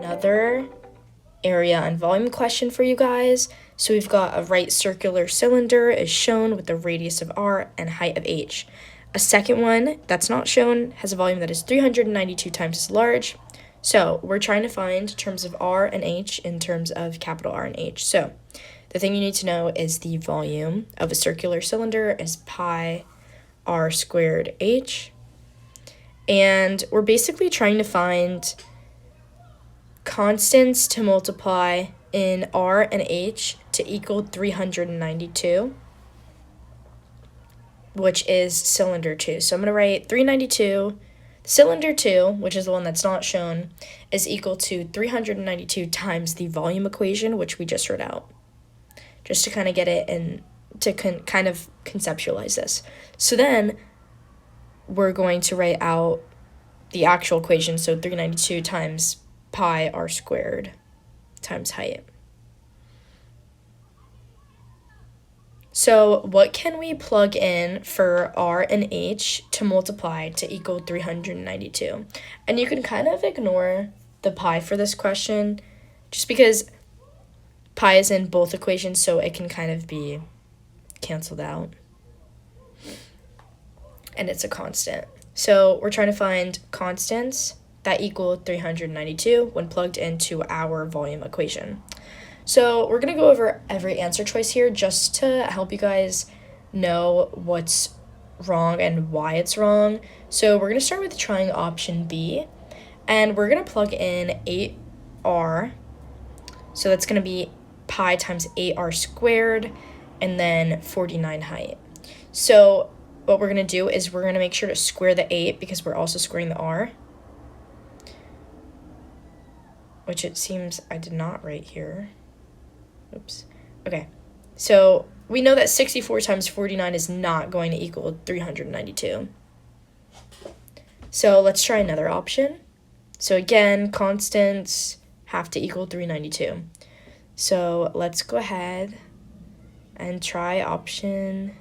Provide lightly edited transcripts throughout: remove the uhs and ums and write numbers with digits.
another area and volume question for you guys. So we've got a right circular cylinder is shown with the radius of r and height of h. A second one that's not shown has a volume that is 392 times as large. So we're trying to find terms of r and h in terms of capital R and h. So the thing you need to know is the volume of a circular cylinder is pi r squared h. And we're basically trying to find constants to multiply in r and h to equal 392, which is cylinder 2. So I'm going to write 392, cylinder 2, which is the one that's not shown, is equal to 392 times the volume equation, which we just wrote out, just to kind of get it and to kind of conceptualize this. So then we're going to write out the actual equation, so 392 times pi r squared times height. So what can we plug in for r and h to multiply to equal 392? And you can kind of ignore the pi for this question, just because pi is in both equations, so it can kind of be canceled out. And it's a constant. So we're trying to find constants that equal 392 when plugged into our volume equation. So we're going to go over every answer choice here just to help you guys know what's wrong and why it's wrong. So we're going to start with trying option B, and we're going to plug in 8r. So that's going to be pi times 8r squared, and then 49 height. So what we're going to do is we're going to make sure to square the 8 because we're also squaring the r, which it seems I did not write here. Oops. Okay, so we know that 64 times 49 is not going to equal 392. So let's try another option. So again, constants have to equal 392. So let's go ahead and try option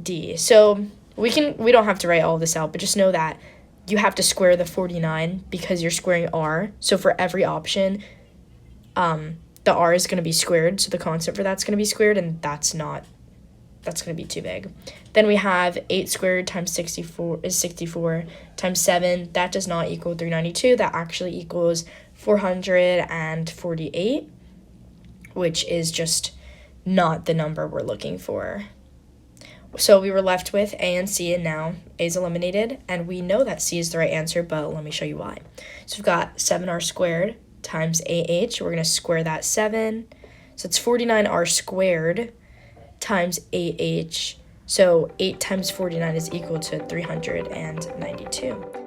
D. So we don't have to write all this out, but just know that you have to square the 49 because you're squaring r. So for every option, the r is going to be squared, so the constant for that's going to be squared, and that's going to be too big. Then we have 8 squared times 64 is 64 times 7. That does not equal 392. That actually equals 448, which is just not the number we're looking for. So we were left with A and C, and now A is eliminated, and we know that C is the right answer, but let me show you why. So we've got 7r squared times AH. We're going to square that 7. So it's 49r squared times AH. So 8 times 49 is equal to 392.